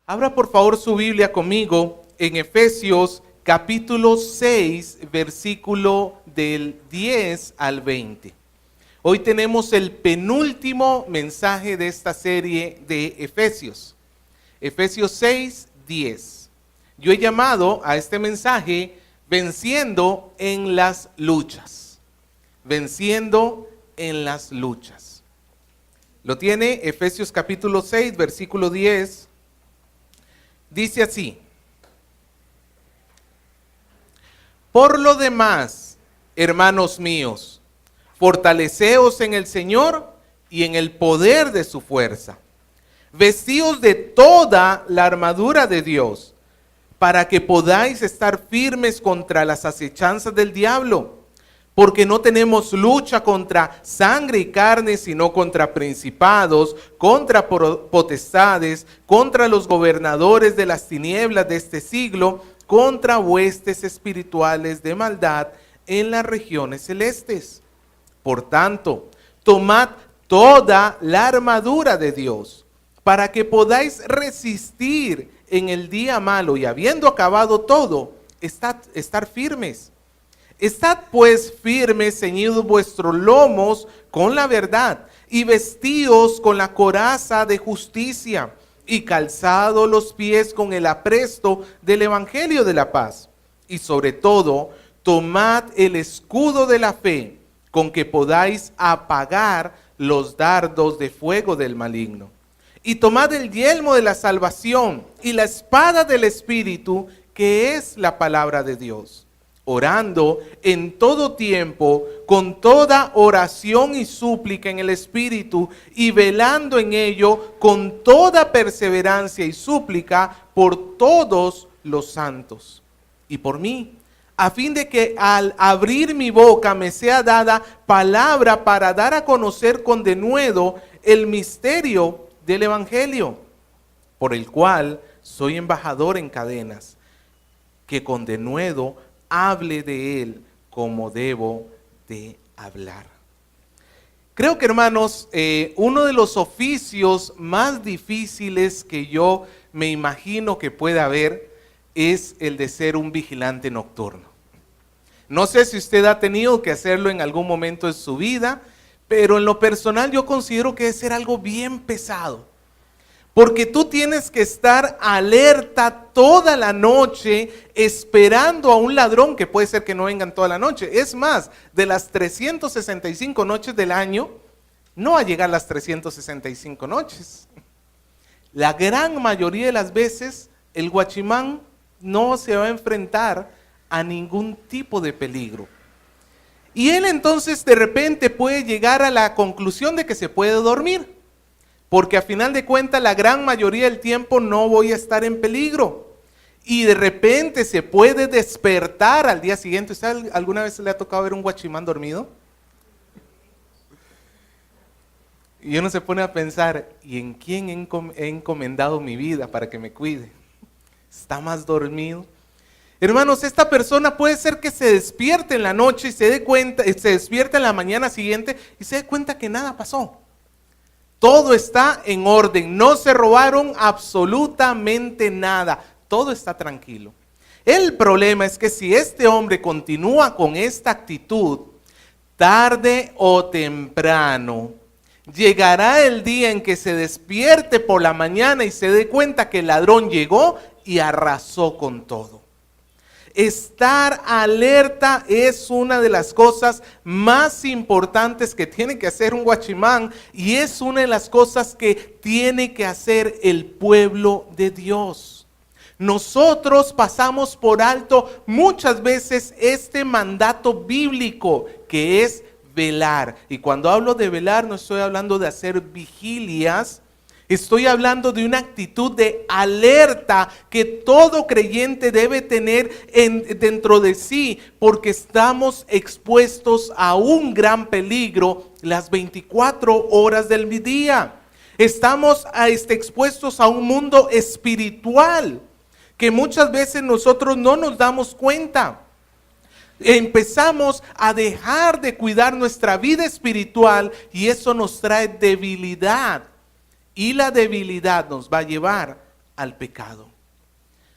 Abra por favor su Biblia conmigo en Efesios capítulo 6, versículo del 10 al 20. Hoy tenemos el penúltimo mensaje de esta serie de Efesios. Efesios 6, 10. Yo he llamado a este mensaje Venciendo en las luchas. Venciendo en las luchas. Lo tiene Efesios capítulo 6, versículo 10. Dice así: por lo demás, hermanos míos, fortaleceos en el Señor y en el poder de su fuerza. Vestíos de toda la armadura de Dios, para que podáis estar firmes contra las acechanzas del diablo. Porque no tenemos lucha contra sangre y carne, sino contra principados, contra potestades, contra los gobernadores de las tinieblas de este siglo, contra huestes espirituales de maldad en las regiones celestes. Por tanto, tomad toda la armadura de Dios, para que podáis resistir en el día malo y habiendo acabado todo, estar firmes. Estad pues firmes, ceñidos vuestros lomos con la verdad, y vestíos con la coraza de justicia, y calzados los pies con el apresto del evangelio de la paz. Y sobre todo, tomad el escudo de la fe, con que podáis apagar los dardos de fuego del maligno. Y tomad el yelmo de la salvación y la espada del Espíritu, que es la palabra de Dios. Orando en todo tiempo, con toda oración y súplica en el Espíritu, y velando en ello con toda perseverancia y súplica por todos los santos. Y por mí, a fin de que al abrir mi boca me sea dada palabra para dar a conocer con denuedo el misterio del Evangelio, por el cual soy embajador en cadenas, que con denuedo hable de él como debo de hablar. Creo que, hermanos, uno de los oficios más difíciles que yo me imagino que pueda haber es el de ser un vigilante nocturno. No sé si usted ha tenido que hacerlo en algún momento de su vida, pero en lo personal yo considero que debe ser algo bien pesado. Porque tú tienes que estar alerta toda la noche esperando a un ladrón, que puede ser que no vengan toda la noche. Es más, de las 365 noches del año, no va a llegar las 365 noches. La gran mayoría de las veces, el guachimán no se va a enfrentar a ningún tipo de peligro. Y él entonces de repente puede llegar a la conclusión de que se puede dormir. Porque a final de cuentas la gran mayoría del tiempo no voy a estar en peligro. Y de repente se puede despertar al día siguiente. ¿Usted alguna vez le ha tocado ver un guachimán dormido? Y uno se pone a pensar, ¿y en quién he encomendado mi vida para que me cuide? ¿Está más dormido? Hermanos, esta persona puede ser que se despierte en la noche y se dé cuenta, se despierte en la mañana siguiente y se dé cuenta que nada pasó. Todo está en orden, no se robaron absolutamente nada, todo está tranquilo. El problema es que si este hombre continúa con esta actitud, tarde o temprano, llegará el día en que se despierte por la mañana y se dé cuenta que el ladrón llegó y arrasó con todo. Estar alerta es una de las cosas más importantes que tiene que hacer un guachimán y es una de las cosas que tiene que hacer el pueblo de Dios. Nosotros pasamos por alto muchas veces este mandato bíblico que es velar. Y cuando hablo de velar no estoy hablando de hacer vigilias. Estoy hablando de una actitud de alerta que todo creyente debe tener dentro de sí, porque estamos expuestos a un gran peligro las 24 horas del día. Estamos expuestos a un mundo espiritual que muchas veces nosotros no nos damos cuenta. Empezamos a dejar de cuidar nuestra vida espiritual y eso nos trae debilidad. Y la debilidad nos va a llevar al pecado.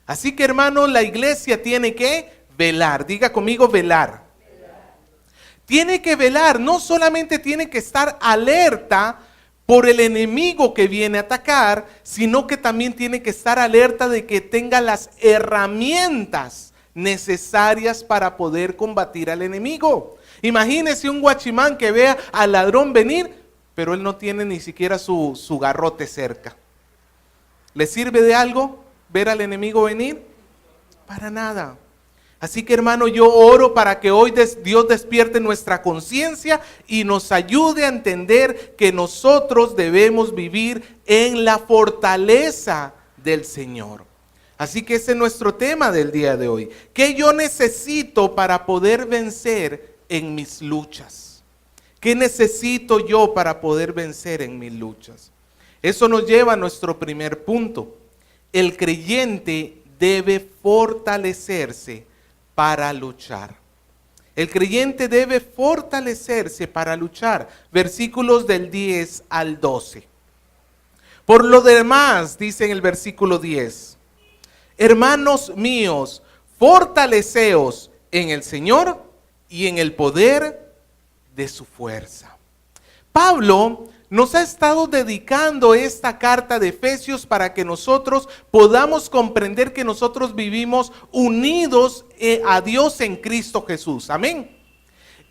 Así que, hermanos, la iglesia tiene que velar. Diga conmigo, velar. Tiene que velar, no solamente tiene que estar alerta por el enemigo que viene a atacar, sino que también tiene que estar alerta de que tenga las herramientas necesarias para poder combatir al enemigo. Imagínese un guachimán que vea al ladrón venir, pero él no tiene ni siquiera su garrote cerca. ¿Le sirve de algo ver al enemigo venir? Para nada. Así que, hermano, yo oro para que hoy Dios despierte nuestra conciencia y nos ayude a entender que nosotros debemos vivir en la fortaleza del Señor. Así que ese es nuestro tema del día de hoy. ¿Qué yo necesito para poder vencer en mis luchas? ¿Qué necesito yo para poder vencer en mis luchas? Eso nos lleva a nuestro primer punto. El creyente debe fortalecerse para luchar. El creyente debe fortalecerse para luchar. Versículos del 10 al 12. Por lo demás, dice en el versículo 10, hermanos míos, fortaleceos en el Señor y en el poder de su fuerza. Pablo nos ha estado dedicando esta carta de Efesios para que nosotros podamos comprender que nosotros vivimos unidos a Dios en Cristo Jesús. Amén.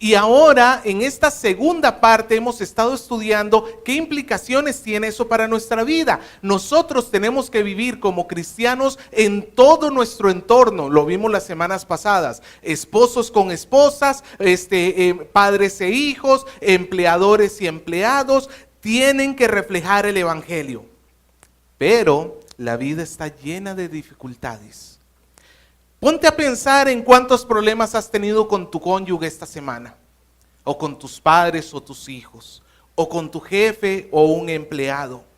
Y ahora en esta segunda parte hemos estado estudiando qué implicaciones tiene eso para nuestra vida. Nosotros tenemos que vivir como cristianos en todo nuestro entorno. Lo vimos las semanas pasadas. Esposos con esposas, padres e hijos, empleadores y empleados. Tienen que reflejar el evangelio. Pero la vida está llena de dificultades. Ponte a pensar en cuántos problemas has tenido con tu cónyuge esta semana, o con tus padres o tus hijos, o con tu jefe o un empleado.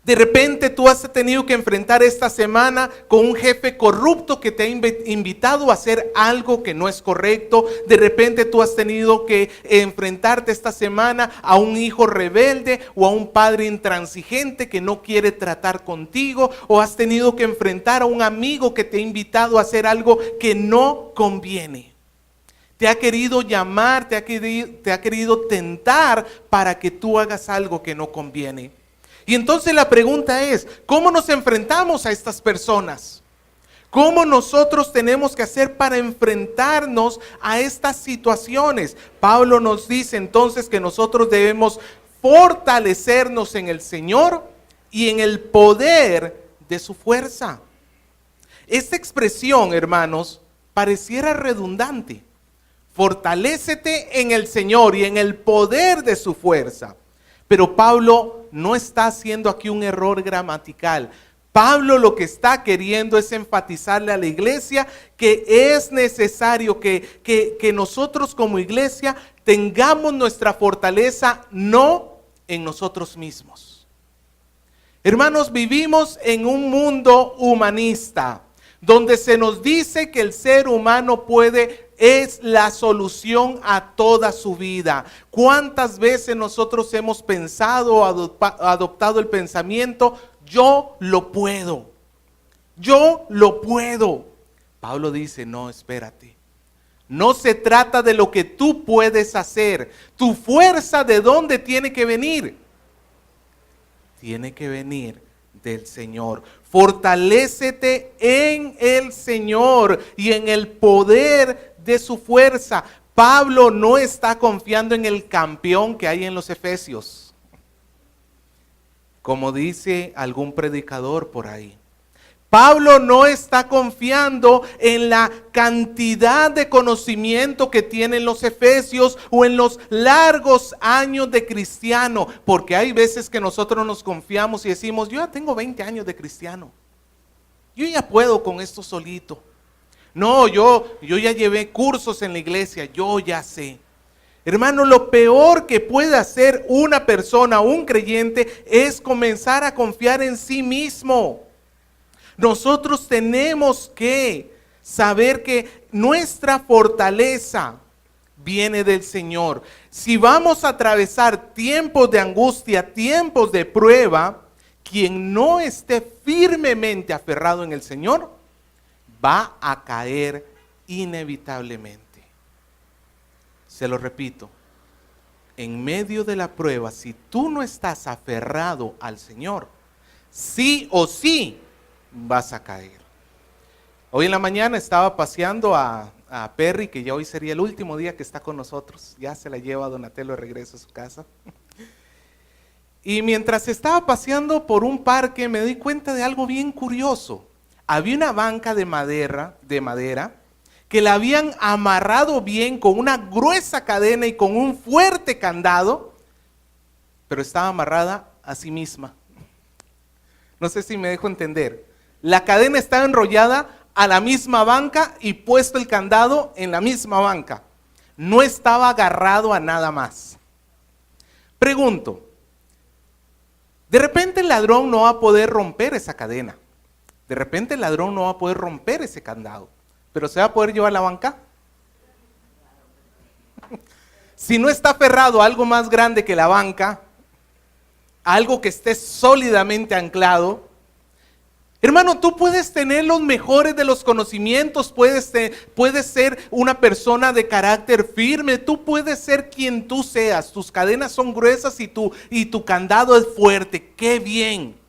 De repente tú has tenido que enfrentar esta semana con un jefe corrupto que te ha invitado a hacer algo que no es correcto. De repente tú has tenido que enfrentarte esta semana a un hijo rebelde o a un padre intransigente que no quiere tratar contigo. O has tenido que enfrentar a un amigo que te ha invitado a hacer algo que no conviene. Te ha querido llamar, te ha querido tentar para que tú hagas algo que no conviene. Y entonces la pregunta es, ¿cómo nos enfrentamos a estas personas? ¿Cómo nosotros tenemos que hacer para enfrentarnos a estas situaciones? Pablo nos dice entonces que nosotros debemos fortalecernos en el Señor y en el poder de su fuerza. Esta expresión, hermanos, pareciera redundante. Fortalécete en el Señor y en el poder de su fuerza. Pero Pablo no está haciendo aquí un error gramatical. Pablo lo que está queriendo es enfatizarle a la iglesia que es necesario que nosotros como iglesia tengamos nuestra fortaleza no en nosotros mismos. Hermanos, vivimos en un mundo humanista donde se nos dice que el ser humano es la solución a toda su vida. ¿Cuántas veces nosotros hemos pensado o adoptado el pensamiento, yo lo puedo? Yo lo puedo. Pablo dice, no, espérate. No se trata de lo que tú puedes hacer. Tu fuerza, ¿de dónde tiene que venir? Tiene que venir del Señor. Fortalécete en el Señor y en el poder de su fuerza. Pablo no está confiando en el campeón que hay en los Efesios, como dice algún predicador por ahí. Pablo no está confiando en la cantidad de conocimiento que tienen los efesios o en los largos años de cristiano, porque hay veces que nosotros nos confiamos y decimos, yo ya tengo 20 años de cristiano, yo ya puedo con esto solito. No, yo ya llevé cursos en la iglesia, yo ya sé. Hermano, lo peor que puede hacer una persona, un creyente, es comenzar a confiar en sí mismo. Nosotros tenemos que saber que nuestra fortaleza viene del Señor. Si vamos a atravesar tiempos de angustia, tiempos de prueba, quien no esté firmemente aferrado en el Señor va a caer inevitablemente. Se lo repito, en medio de la prueba, si tú no estás aferrado al Señor, sí o sí vas a caer. Hoy en la mañana estaba paseando a Perry, que ya hoy sería el último día que está con nosotros. Ya se la lleva Donatello de regreso a su casa. Y mientras estaba paseando por un parque me di cuenta de algo bien curioso. Había una banca de madera que la habían amarrado bien con una gruesa cadena y con un fuerte candado, pero estaba amarrada a sí misma. No sé si me dejo entender. La cadena estaba enrollada a la misma banca y puesto el candado en la misma banca. No estaba agarrado a nada más. Pregunto, de repente el ladrón no va a poder romper esa cadena. De repente el ladrón no va a poder romper ese candado. ¿Pero se va a poder llevar la banca? Si no está aferrado a algo más grande que la banca, algo que esté sólidamente anclado, hermano, tú puedes tener los mejores de los conocimientos, puedes ser una persona de carácter firme, tú puedes ser quien tú seas, tus cadenas son gruesas y tu candado es fuerte, qué bien.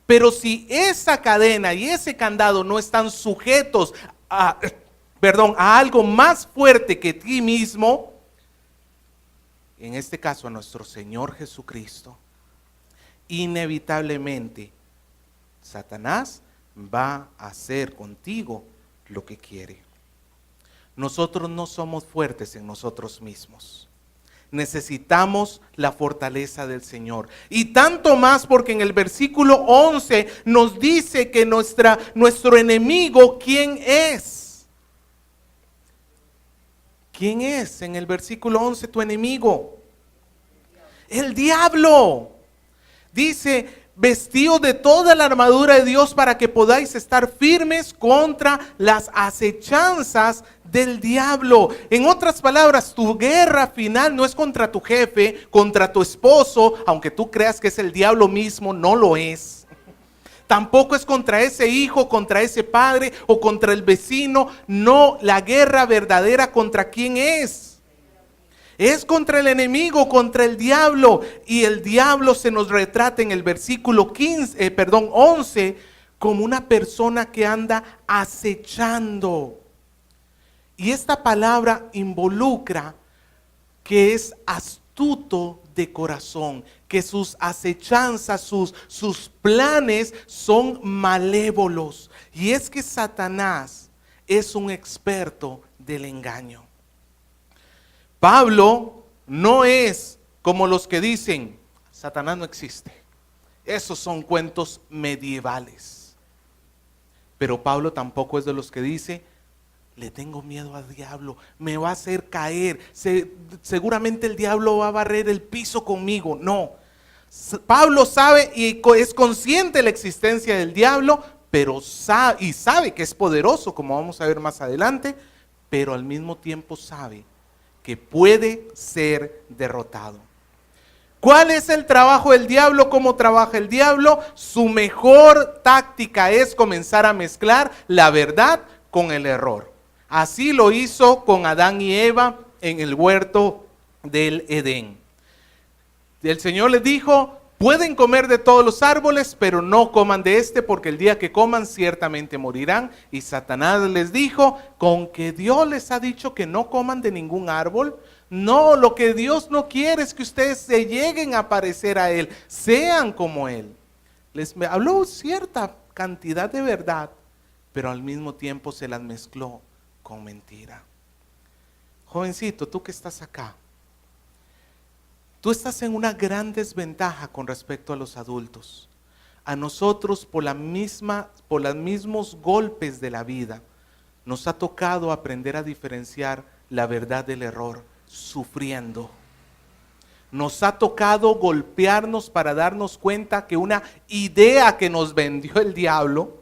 Pero si esa cadena y ese candado no están sujetos a algo más fuerte que ti mismo, en este caso a nuestro Señor Jesucristo, inevitablemente Satanás va a hacer contigo lo que quiere. Nosotros no somos fuertes en nosotros mismos. Necesitamos la fortaleza del Señor. Y tanto más porque en el versículo 11 nos dice que nuestro enemigo, ¿quién es? ¿Quién es en el versículo 11 tu enemigo? El diablo. Dice, vestidos de toda la armadura de Dios para que podáis estar firmes contra las acechanzas del diablo. En otras palabras, tu guerra final no es contra tu jefe, contra tu esposo, aunque tú creas que es el diablo mismo, no lo es. Tampoco es contra ese hijo, contra ese padre o contra el vecino. No, la guerra verdadera, ¿contra quién es? Es contra el enemigo, contra el diablo. Y el diablo se nos retrata en el versículo 11 como una persona que anda acechando. Y esta palabra involucra que es astuto de corazón, que sus acechanzas, sus planes son malévolos. Y es que Satanás es un experto del engaño. Pablo no es como los que dicen, Satanás no existe. Esos son cuentos medievales. Pero Pablo tampoco es de los que dice, le tengo miedo al diablo, me va a hacer caer, seguramente el diablo va a barrer el piso conmigo. No, Pablo sabe y es consciente de la existencia del diablo, pero sabe que es poderoso, como vamos a ver más adelante, pero al mismo tiempo sabe que puede ser derrotado. ¿Cuál es el trabajo del diablo? ¿Cómo trabaja el diablo? Su mejor táctica es comenzar a mezclar la verdad con el error. Así lo hizo con Adán y Eva en el huerto del Edén. El Señor les dijo, pueden comer de todos los árboles, pero no coman de este, porque el día que coman ciertamente morirán. Y Satanás les dijo, con que Dios les ha dicho que no coman de ningún árbol. No, lo que Dios no quiere es que ustedes se lleguen a parecer a Él, sean como Él. Les habló cierta cantidad de verdad, pero al mismo tiempo se las mezcló con mentira. Jovencito, tú que estás acá, tú estás en una gran desventaja con respecto a los adultos. A nosotros, por los mismos golpes de la vida, nos ha tocado aprender a diferenciar la verdad del error, sufriendo. Nos ha tocado golpearnos para darnos cuenta que una idea que nos vendió el diablo,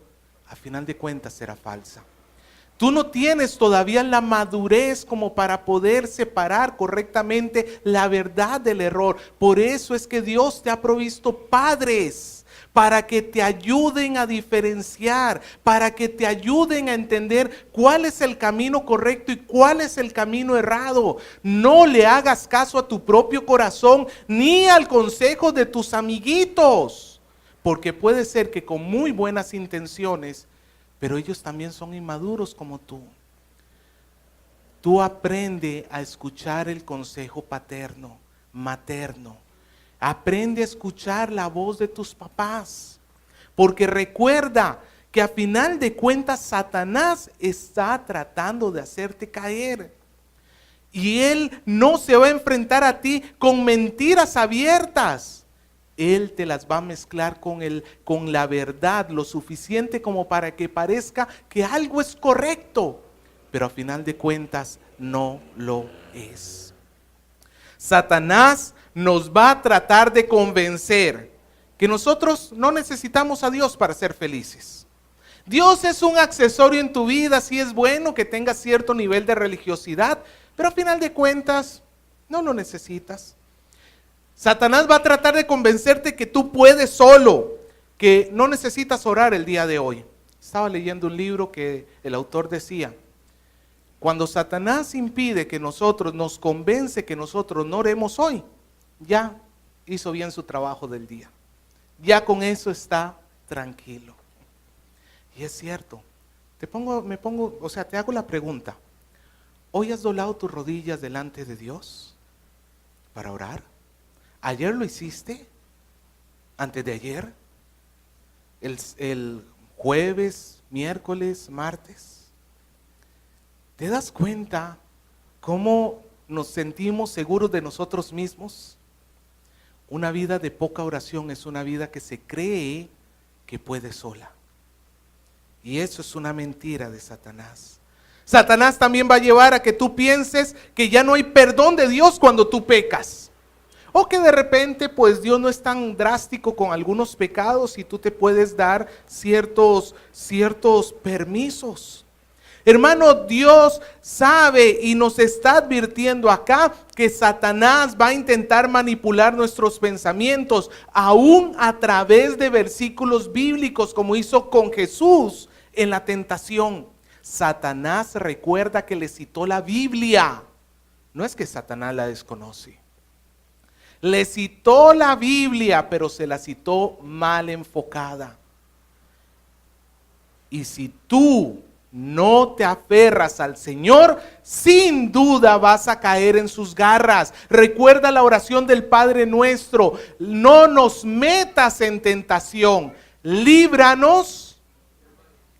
a final de cuentas era falsa. Tú no tienes todavía la madurez como para poder separar correctamente la verdad del error. Por eso es que Dios te ha provisto padres para que te ayuden a diferenciar, para que te ayuden a entender cuál es el camino correcto y cuál es el camino errado. No le hagas caso a tu propio corazón ni al consejo de tus amiguitos, porque puede ser que con muy buenas intenciones, pero ellos también son inmaduros como tú. Tú aprende a escuchar el consejo paterno, materno. Aprende a escuchar la voz de tus papás. Porque recuerda que a final de cuentas Satanás está tratando de hacerte caer. Y él no se va a enfrentar a ti con mentiras abiertas. Él te las va a mezclar con la verdad, lo suficiente como para que parezca que algo es correcto, pero a final de cuentas no lo es. Satanás nos va a tratar de convencer que nosotros no necesitamos a Dios para ser felices. Dios es un accesorio en tu vida, sí es bueno que tengas cierto nivel de religiosidad, pero a final de cuentas no lo necesitas. Satanás va a tratar de convencerte que tú puedes solo, que no necesitas orar el día de hoy. Estaba leyendo un libro que el autor decía, cuando Satanás impide que nosotros, nos convence que nosotros no oremos hoy, ya hizo bien su trabajo del día. Ya con eso está tranquilo. Y es cierto. Te hago la pregunta. ¿Hoy has doblado tus rodillas delante de Dios para orar? ¿Ayer lo hiciste? ¿Antes de ayer? ¿El jueves, miércoles, martes? ¿Te das cuenta cómo nos sentimos seguros de nosotros mismos? Una vida de poca oración es una vida que se cree que puede sola. Y eso es una mentira de Satanás. Satanás también va a llevar a que tú pienses que ya no hay perdón de Dios cuando tú pecas. O que de repente pues Dios no es tan drástico con algunos pecados y tú te puedes dar ciertos permisos. Hermano, Dios sabe y nos está advirtiendo acá que Satanás va a intentar manipular nuestros pensamientos, aún a través de versículos bíblicos, como hizo con Jesús en la tentación. Satanás recuerda que le citó la Biblia. No es que Satanás la desconoce. Le citó la Biblia, pero se la citó mal enfocada. Y si tú no te aferras al Señor, sin duda vas a caer en sus garras. Recuerda la oración del Padre Nuestro: no nos metas en tentación, líbranos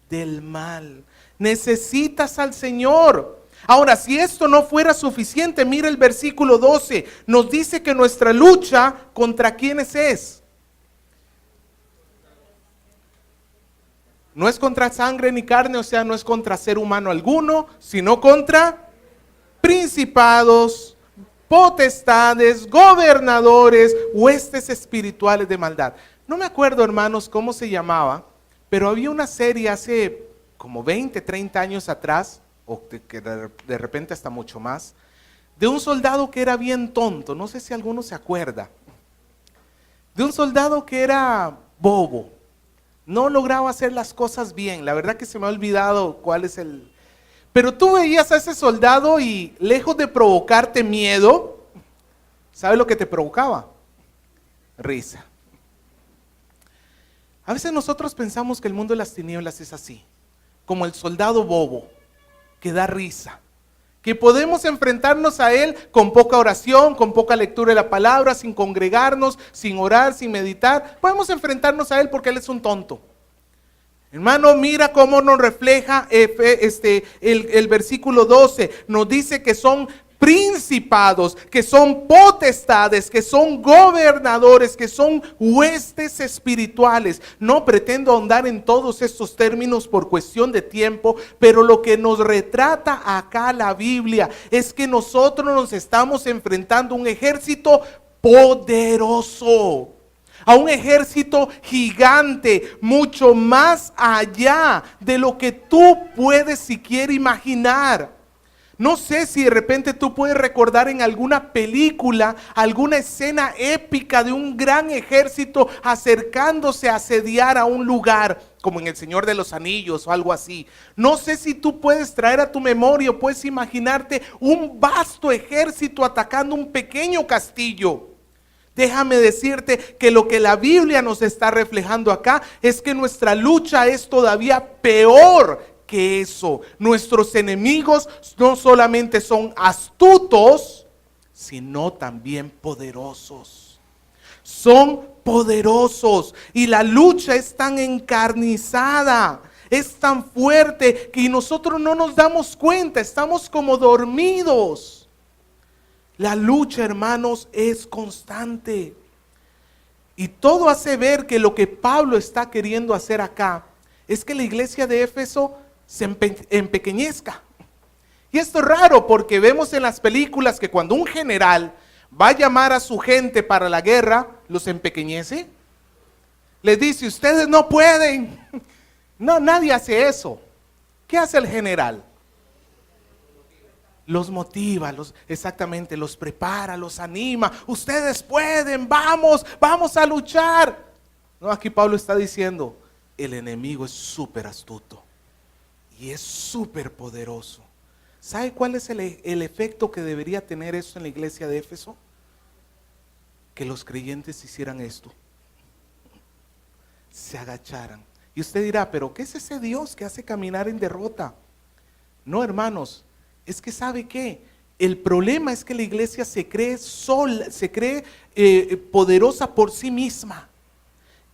del mal. Necesitas al Señor. Ahora, si esto no fuera suficiente, mira el versículo 12, nos dice que nuestra lucha, ¿contra quiénes es? No es contra sangre ni carne, o sea, no es contra ser humano alguno, sino contra principados, potestades, gobernadores, huestes espirituales de maldad. No me acuerdo, hermanos, cómo se llamaba, pero había una serie hace como 20, 30 años atrás, o que de repente hasta mucho más, de un soldado que era bien tonto. No sé si alguno se acuerda. De un soldado que era bobo. No lograba hacer las cosas bien. La verdad que se me ha olvidado cuál es el... Pero tú veías a ese soldado y lejos de provocarte miedo, ¿sabe lo que te provocaba? Risa. A veces nosotros pensamos que el mundo de las tinieblas es así, como el soldado bobo, que da risa. Que podemos enfrentarnos a él con poca oración, con poca lectura de la palabra, sin congregarnos, sin orar, sin meditar. Podemos enfrentarnos a él porque él es un tonto. Hermano, mira cómo nos refleja el versículo 12. Nos dice que son principados, que son potestades, que son gobernadores, que son huestes espirituales. No pretendo ahondar en todos estos términos por cuestión de tiempo, pero lo que nos retrata acá la Biblia es que nosotros nos estamos enfrentando a un ejército poderoso, a un ejército gigante, mucho más allá de lo que tú puedes siquiera imaginar. No sé si de repente tú puedes recordar en alguna película, alguna escena épica de un gran ejército acercándose a asediar a un lugar, como en El Señor de los Anillos o algo así. No sé si tú puedes traer a tu memoria o puedes imaginarte un vasto ejército atacando un pequeño castillo. Déjame decirte que lo que la Biblia nos está reflejando acá es que nuestra lucha es todavía peor que eso. Nuestros enemigos no solamente son astutos, sino también poderosos. Son poderosos y la lucha es tan encarnizada, es tan fuerte que nosotros no nos damos cuenta, estamos como dormidos. La lucha, hermanos, es constante. Y todo hace ver que lo que Pablo está queriendo hacer acá es que la iglesia de Éfeso se empequeñezca. Y esto es raro porque vemos en las películas que cuando un general va a llamar a su gente para la guerra, los empequeñece. Les dice, ustedes no pueden. No, nadie hace eso. ¿Qué hace el general? Los motiva, exactamente, los prepara, los anima. Ustedes pueden, vamos a luchar. No, aquí Pablo está diciendo, el enemigo es súper astuto y es súper poderoso. ¿Sabe cuál es el efecto que debería tener eso en la iglesia de Éfeso? Que los creyentes hicieran esto, se agacharan. Y usted dirá, pero ¿qué es ese Dios que hace caminar en derrota? No, hermanos, es que ¿sabe qué? El problema es que la iglesia se cree sola, se cree poderosa por sí misma.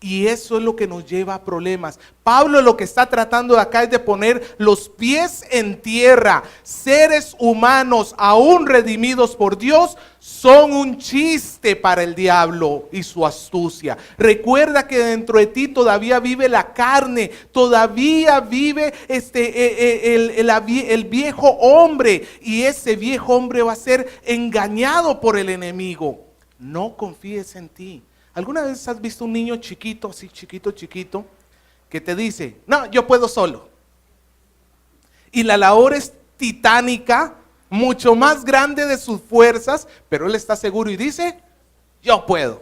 Y eso es lo que nos lleva a problemas. Pablo lo que está tratando de acá es de poner los pies en tierra. Seres humanos aún redimidos por Dios son un chiste para el diablo y su astucia. Recuerda que dentro de ti todavía vive la carne, todavía vive el viejo hombre. Y ese viejo hombre va a ser engañado por el enemigo. No confíes en ti. ¿Alguna vez has visto un niño chiquito, así chiquito, que te dice, no, yo puedo solo? Y la labor es titánica, mucho más grande de sus fuerzas, pero él está seguro y dice, yo puedo.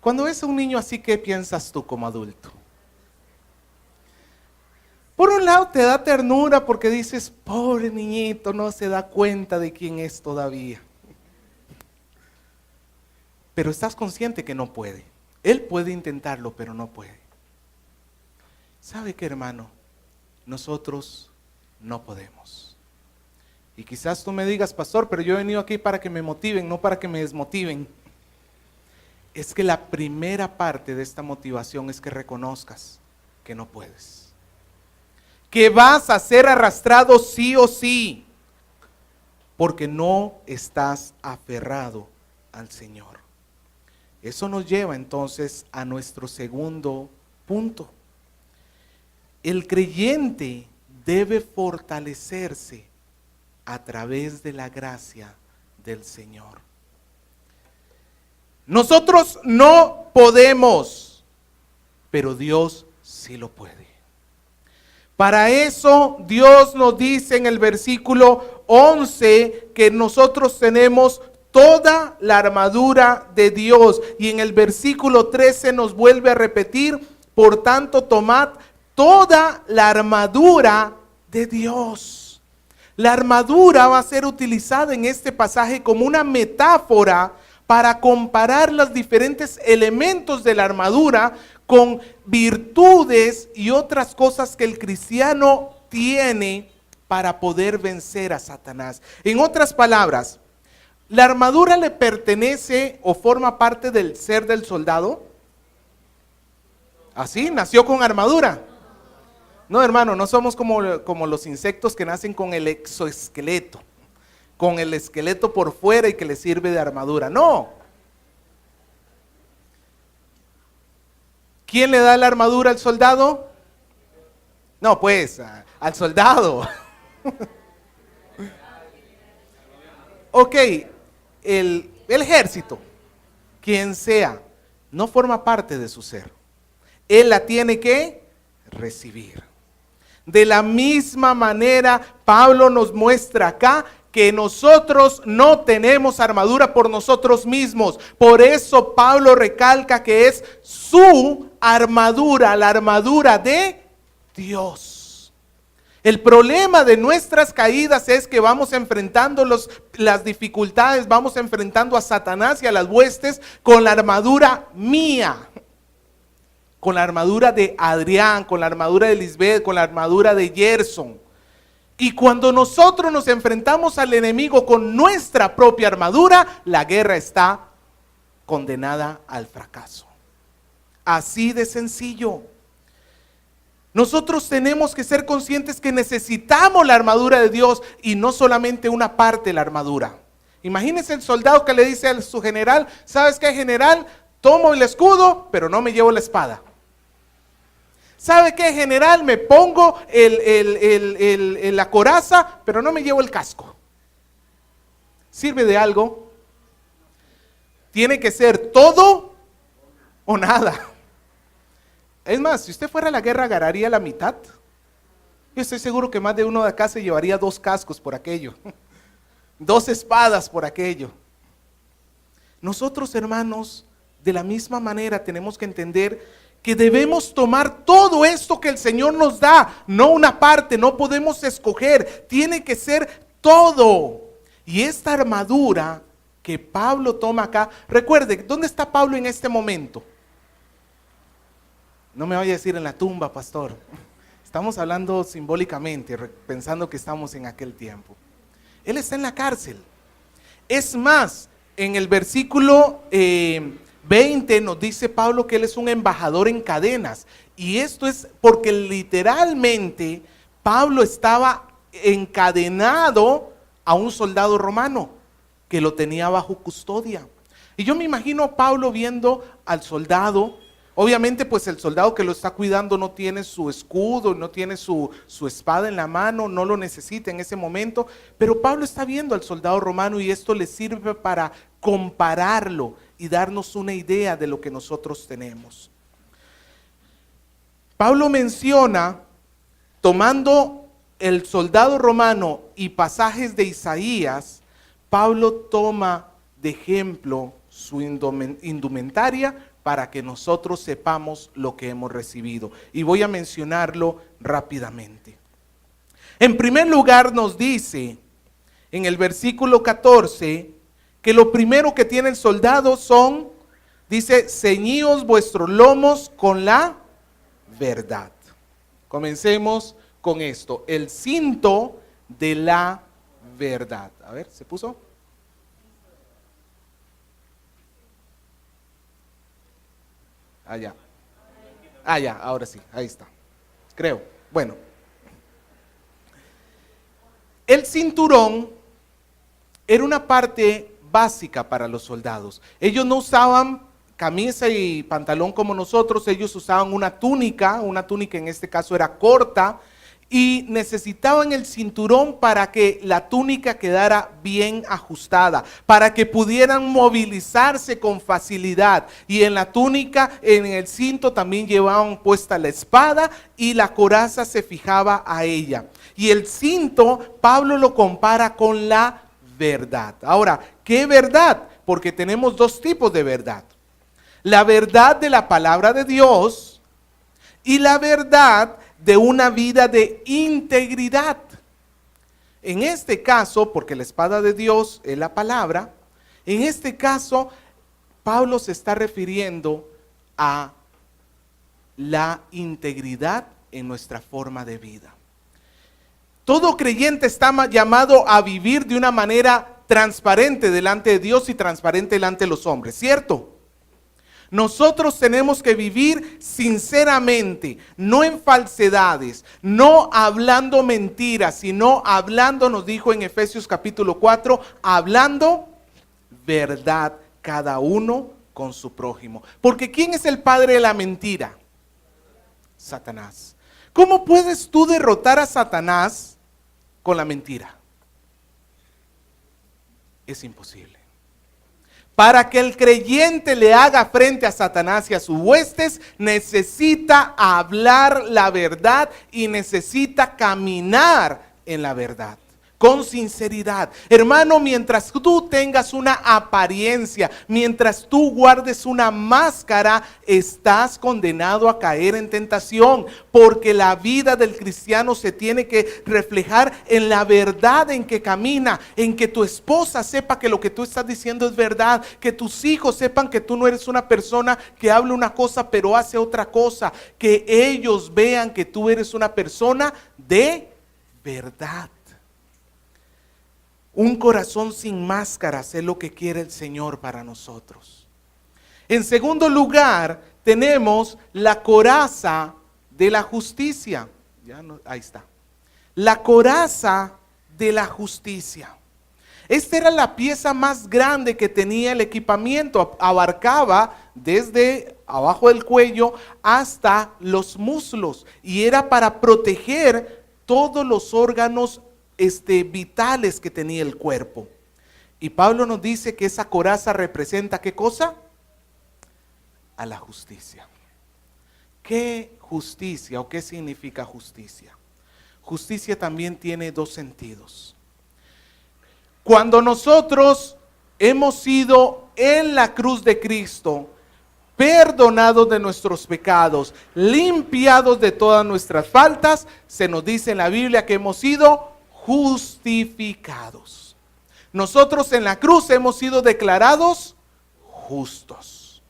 Cuando ves a un niño así, ¿qué piensas tú como adulto? Por un lado te da ternura porque dices, pobre niñito, no se da cuenta de quién es todavía. Pero estás consciente que no puede. Él puede intentarlo, pero no puede. ¿Sabe qué, hermano? Nosotros no podemos. Y quizás tú me digas, pastor, pero yo he venido aquí para que me motiven, no para que me desmotiven. Es que la primera parte de esta motivación es que reconozcas que no puedes. Que vas a ser arrastrado sí o sí, porque no estás aferrado al Señor. Eso nos lleva entonces a nuestro segundo punto. El creyente debe fortalecerse a través de la gracia del Señor. Nosotros no podemos, pero Dios sí lo puede. Para eso Dios nos dice en el versículo 11 que nosotros tenemos toda la armadura de Dios. Y en el versículo 13 nos vuelve a repetir, por tanto tomad toda la armadura de Dios. La armadura va a ser utilizada en este pasaje como una metáfora para comparar los diferentes elementos de la armadura con virtudes y otras cosas que el cristiano tiene para poder vencer a Satanás. En otras palabras, ¿la armadura le pertenece o forma parte del ser del soldado? ¿Así? ¿Nació con armadura? No, hermano, no somos como los insectos que nacen con el exoesqueleto, con el esqueleto por fuera y que le sirve de armadura. No. ¿Quién le da la armadura al soldado? No, pues, al soldado. Ok, el ejército, quien sea, no forma parte de su ser. Él la tiene que recibir. De la misma manera, Pablo nos muestra acá que nosotros no tenemos armadura por nosotros mismos. Por eso Pablo recalca que es su armadura, la armadura de Dios. El problema de nuestras caídas es que vamos enfrentando las dificultades, vamos enfrentando a Satanás y a las huestes con la armadura mía, con la armadura de Adrián, con la armadura de Lisbeth, con la armadura de Gerson. Y cuando nosotros nos enfrentamos al enemigo con nuestra propia armadura, la guerra está condenada al fracaso. Así de sencillo. Nosotros tenemos que ser conscientes que necesitamos la armadura de Dios y no solamente una parte de la armadura. Imagínense el soldado que le dice a su general: ¿sabes qué, general? Tomo el escudo, pero no me llevo la espada. ¿Sabe qué, general? Me pongo la coraza, pero no me llevo el casco. ¿Sirve de algo? Tiene que ser todo o nada. Es más, si usted fuera a la guerra, agarraría la mitad. Yo estoy seguro que más de uno de acá se llevaría 2 cascos por aquello, 2 espadas por aquello. Nosotros, hermanos, de la misma manera tenemos que entender que debemos tomar todo esto que el Señor nos da, no una parte, no podemos escoger, tiene que ser todo. Y esta armadura que Pablo toma acá, recuerde, ¿dónde está Pablo en este momento? No me vaya a decir en la tumba, pastor. Estamos hablando simbólicamente, pensando que estamos en aquel tiempo. Él está en la cárcel. Es más, en el versículo 20 nos dice Pablo que él es un embajador en cadenas. Y esto es porque literalmente Pablo estaba encadenado a un soldado romano que lo tenía bajo custodia. Y yo me imagino a Pablo viendo al soldado. Obviamente pues el soldado que lo está cuidando no tiene su escudo, no tiene su espada en la mano, no lo necesita en ese momento, pero Pablo está viendo al soldado romano y esto le sirve para compararlo y darnos una idea de lo que nosotros tenemos. Pablo menciona, tomando el soldado romano y pasajes de Isaías, Pablo toma de ejemplo su indumentaria para que nosotros sepamos lo que hemos recibido. Y voy a mencionarlo rápidamente. En primer lugar nos dice en el versículo 14 que lo primero que tiene el soldado son, dice, ceñíos vuestros lomos con la verdad. Comencemos con esto, el cinto de la verdad. A ver, ¿se puso? Allá. Ya, ahora sí, ahí está. Creo. Bueno. El cinturón era una parte básica para los soldados. Ellos no usaban camisa y pantalón como nosotros, ellos usaban una túnica en este caso era corta, y necesitaban el cinturón para que la túnica quedara bien ajustada, para que pudieran movilizarse con facilidad. Y en la túnica, en el cinto también llevaban puesta la espada y la coraza se fijaba a ella. Y el cinto, Pablo lo compara con la verdad. Ahora, ¿qué verdad? Porque tenemos 2 tipos de verdad. La verdad de la palabra de Dios y la verdad de una vida de integridad. En este caso, porque la espada de Dios es la palabra, en este caso, Pablo se está refiriendo a la integridad en nuestra forma de vida. Todo creyente está llamado a vivir de una manera transparente delante de Dios y transparente delante de los hombres, ¿cierto? Nosotros tenemos que vivir sinceramente, no en falsedades, no hablando mentiras, sino hablando, nos dijo en Efesios capítulo 4, hablando verdad cada uno con su prójimo. Porque ¿quién es el padre de la mentira? Satanás. ¿Cómo puedes tú derrotar a Satanás con la mentira? Es imposible. Para que el creyente le haga frente a Satanás y a sus huestes, necesita hablar la verdad y necesita caminar en la verdad, con sinceridad. Hermano, mientras tú tengas una apariencia, mientras tú guardes una máscara, estás condenado a caer en tentación, porque la vida del cristiano se tiene que reflejar en la verdad en que camina, en que tu esposa sepa que lo que tú estás diciendo es verdad, que tus hijos sepan que tú no eres una persona que habla una cosa pero hace otra cosa, que ellos vean que tú eres una persona de verdad. Un corazón sin máscaras es lo que quiere el Señor para nosotros. En segundo lugar, tenemos la coraza de la justicia. Ahí está. La coraza de la justicia. Esta era la pieza más grande que tenía el equipamiento. Abarcaba desde abajo del cuello hasta los muslos. Y era para proteger todos los órganos vitales que tenía el cuerpo. Y Pablo nos dice que esa coraza representa ¿qué cosa? A la justicia. ¿Qué justicia o qué significa justicia? Justicia también tiene dos sentidos. Cuando nosotros hemos sido en la cruz de Cristo, perdonados de nuestros pecados, limpiados de todas nuestras faltas, se nos dice en la Biblia que hemos sido justificados. Nosotros en la cruz hemos sido declarados justos.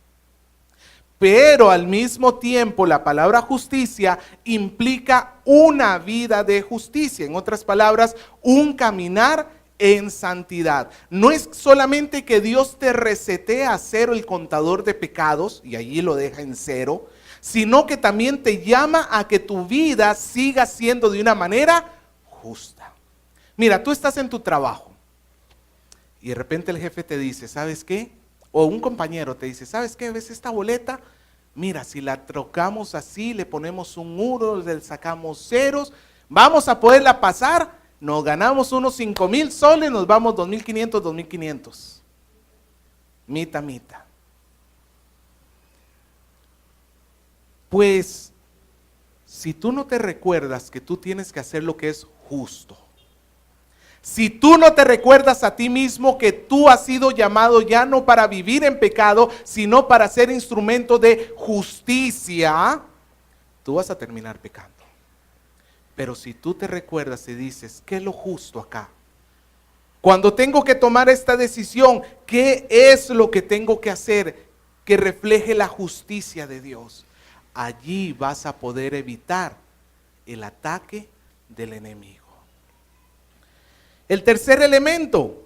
Pero al mismo tiempo la palabra justicia implica una vida de justicia. En otras palabras, un caminar en santidad. No es solamente que Dios te resetea a cero el contador de pecados y allí lo deja en cero, sino que también te llama a que tu vida siga siendo de una manera justa. Mira, tú estás en tu trabajo y de repente el jefe te dice, ¿sabes qué? O un compañero te dice, ¿sabes qué? ¿Ves esta boleta? Mira, si la trocamos así, le ponemos un 1, le sacamos ceros, vamos a poderla pasar, nos ganamos unos 5,000 soles, nos vamos 2,500, 2,500. Mita. Pues, si tú no te recuerdas que tú tienes que hacer lo que es justo, si tú no te recuerdas a ti mismo que tú has sido llamado ya no para vivir en pecado, sino para ser instrumento de justicia, tú vas a terminar pecando. Pero si tú te recuerdas y dices, ¿qué es lo justo acá? Cuando tengo que tomar esta decisión, ¿qué es lo que tengo que hacer que refleje la justicia de Dios? Allí vas a poder evitar el ataque del enemigo. El tercer elemento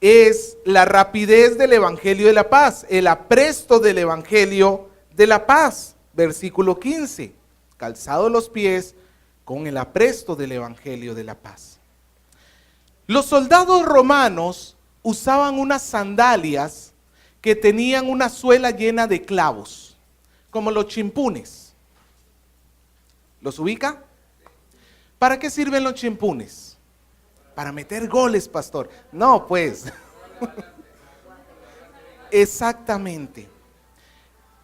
es la rapidez del evangelio de la paz, el apresto del evangelio de la paz. Versículo 15, calzados los pies con el apresto del evangelio de la paz. Los soldados romanos usaban unas sandalias que tenían una suela llena de clavos, como los chimpunes. ¿Los ubica? ¿Para qué sirven los chimpunes? Para meter goles, pastor. No, pues. Exactamente.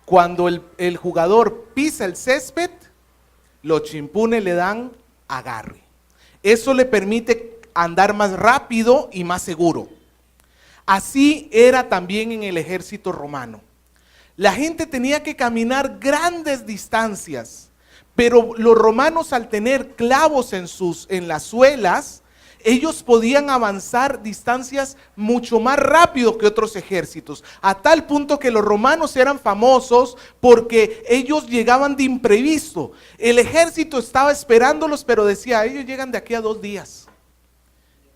Cuando el jugador pisa el césped, los chimpunes le dan agarre. Eso le permite andar más rápido y más seguro. Así era también en el ejército romano. La gente tenía que caminar grandes distancias, pero los romanos, al tener clavos en las suelas, ellos podían avanzar distancias mucho más rápido que otros ejércitos, a tal punto que los romanos eran famosos porque ellos llegaban de imprevisto. El ejército estaba esperándolos, pero decía, ellos llegan de aquí a 2 días.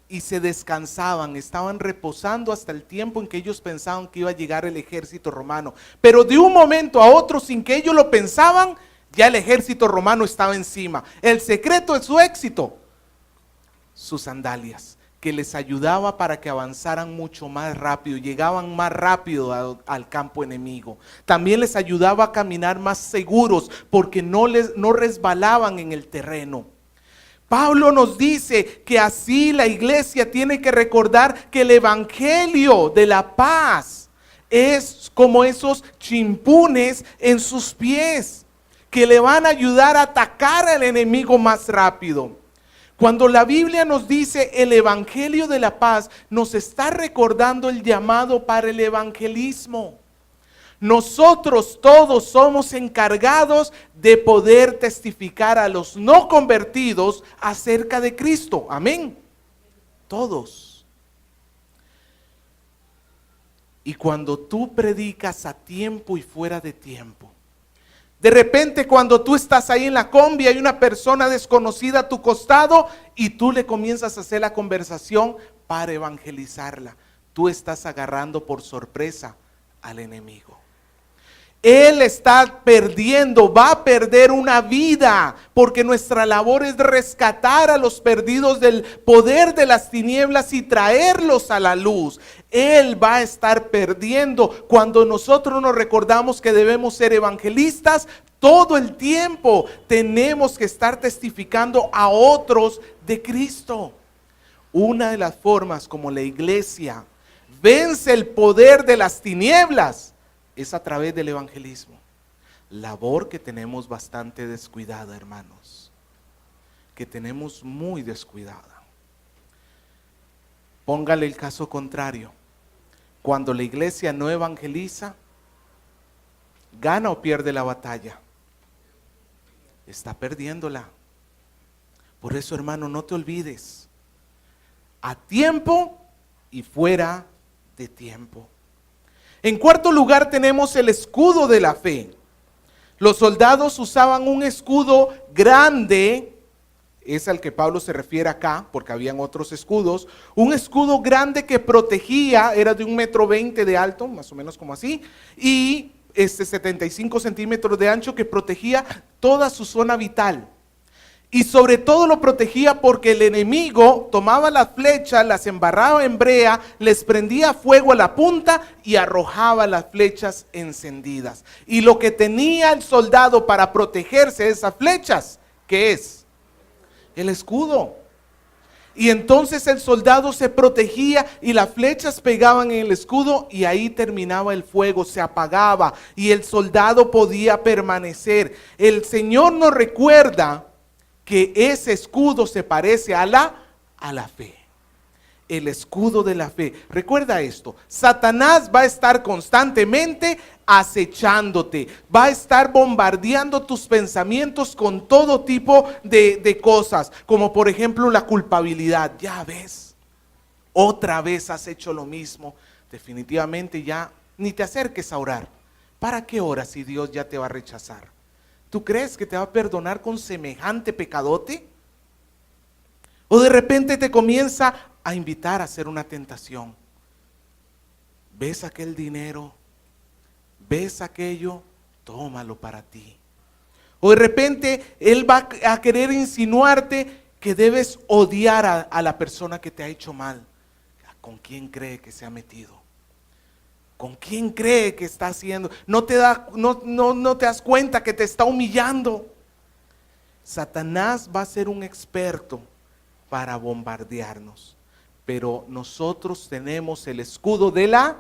Y se descansaban, estaban reposando hasta el tiempo en que ellos pensaban que iba a llegar el ejército romano. Pero de un momento a otro, sin que ellos lo pensaban, ya el ejército romano estaba encima. El secreto de su éxito: sus sandalias, que les ayudaba para que avanzaran mucho más rápido, llegaban más rápido al campo enemigo. También les ayudaba a caminar más seguros, porque no resbalaban en el terreno. Pablo nos dice que así la iglesia tiene que recordar que el evangelio de la paz es como esos chimpunes en sus pies que le van a ayudar a atacar al enemigo más rápido. Cuando la Biblia nos dice el evangelio de la paz, nos está recordando el llamado para el evangelismo. Nosotros todos somos encargados de poder testificar a los no convertidos acerca de Cristo. Amén. Todos. Y cuando tú predicas a tiempo y fuera de tiempo, de repente cuando tú estás ahí en la combi, hay una persona desconocida a tu costado y tú le comienzas a hacer la conversación para evangelizarla. Tú estás agarrando por sorpresa al enemigo. Él está perdiendo, va a perder una vida, porque nuestra labor es rescatar a los perdidos del poder de las tinieblas y traerlos a la luz. Él va a estar perdiendo cuando nosotros nos recordamos que debemos ser evangelistas. Todo el tiempo tenemos que estar testificando a otros de Cristo. Una de las formas como la iglesia vence el poder de las tinieblas es a través del evangelismo. Labor que tenemos bastante descuidada, hermanos. Que tenemos muy descuidada. Póngale el caso contrario. Cuando la iglesia no evangeliza, ¿gana o pierde la batalla? Está perdiéndola. Por eso, hermano, no te olvides. A tiempo y fuera de tiempo. En cuarto lugar tenemos el escudo de la fe. Los soldados usaban un escudo grande, es al que Pablo se refiere acá, porque habían otros escudos. Un escudo grande que protegía, era de 1,20 m de alto, más o menos como así, y 75 centímetros de ancho, que protegía toda su zona vital. Y sobre todo lo protegía porque el enemigo tomaba las flechas, las embarraba en brea, les prendía fuego a la punta y arrojaba las flechas encendidas. Y lo que tenía el soldado para protegerse de esas flechas, ¿qué es? El escudo. Y entonces el soldado se protegía y las flechas pegaban en el escudo y ahí terminaba el fuego, se apagaba y el soldado podía permanecer. El Señor nos recuerda que ese escudo se parece a la fe. El escudo de la fe. Recuerda esto, Satanás va a estar constantemente acechándote, va a estar bombardeando tus pensamientos con todo tipo de cosas, como por ejemplo la culpabilidad. Ya ves, otra vez has hecho lo mismo. Definitivamente ya ni te acerques a orar. ¿Para qué oras si Dios ya te va a rechazar? ¿Tú crees que te va a perdonar con semejante pecadote? O de repente te comienza a invitar a hacer una tentación. ¿Ves aquel dinero? ¿Ves aquello? Tómalo para ti. O de repente Él va a querer insinuarte que debes odiar a la persona que te ha hecho mal. ¿Con quién cree que se ha metido? ¿Con quién cree que está haciendo? No te das cuenta que te está humillando. Satanás va a ser un experto para bombardearnos. Pero nosotros tenemos el escudo de la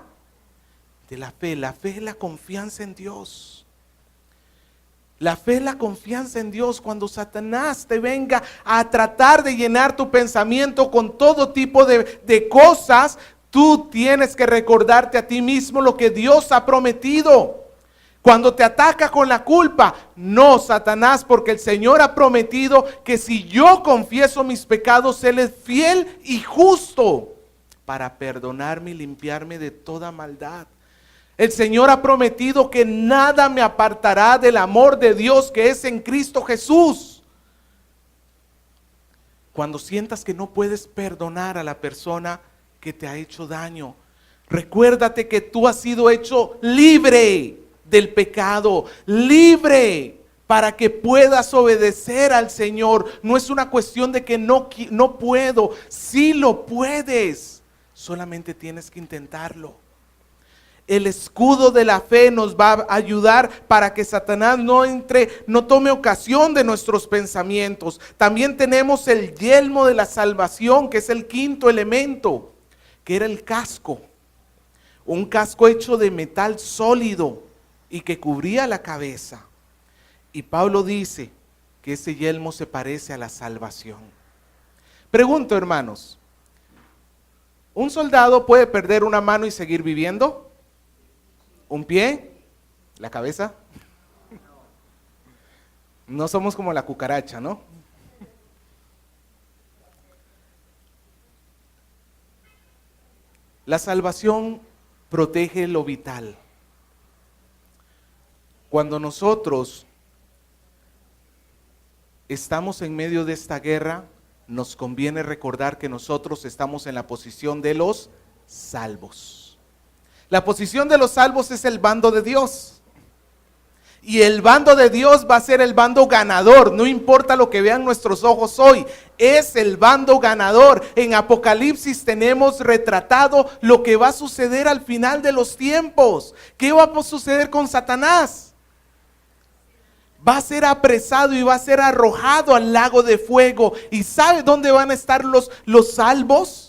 fe. La fe es la confianza en Dios. La fe es la confianza en Dios. Cuando Satanás te venga a tratar de llenar tu pensamiento con todo tipo de cosas, tú tienes que recordarte a ti mismo lo que Dios ha prometido. Cuando te ataca con la culpa, no, Satanás, porque el Señor ha prometido que si yo confieso mis pecados, Él es fiel y justo para perdonarme y limpiarme de toda maldad. El Señor ha prometido que nada me apartará del amor de Dios que es en Cristo Jesús. Cuando sientas que no puedes perdonar a la persona que te ha hecho daño, recuérdate que tú has sido hecho libre del pecado, libre para que puedas obedecer al Señor. No es una cuestión de que no puedo, sí lo puedes, solamente tienes que intentarlo. El escudo de la fe nos va a ayudar para que Satanás no tome ocasión de nuestros pensamientos. También tenemos el yelmo de la salvación, que es el quinto elemento, que era el casco. Un casco hecho de metal sólido y que cubría la cabeza. Y Pablo dice que ese yelmo se parece a la salvación. Pregunto, hermanos, ¿un soldado puede perder una mano y seguir viviendo? ¿Un pie? ¿La cabeza? No somos como la cucaracha, ¿no? La salvación protege lo vital. Cuando nosotros estamos en medio de esta guerra, nos conviene recordar que nosotros estamos en la posición de los salvos. La posición de los salvos es el bando de Dios. Y el bando de Dios va a ser el bando ganador. No importa lo que vean nuestros ojos hoy. Es el bando ganador. En Apocalipsis tenemos retratado lo que va a suceder al final de los tiempos. ¿Qué va a suceder con Satanás? Va a ser apresado y va a ser arrojado al lago de fuego. ¿Y sabe dónde van a estar los salvos?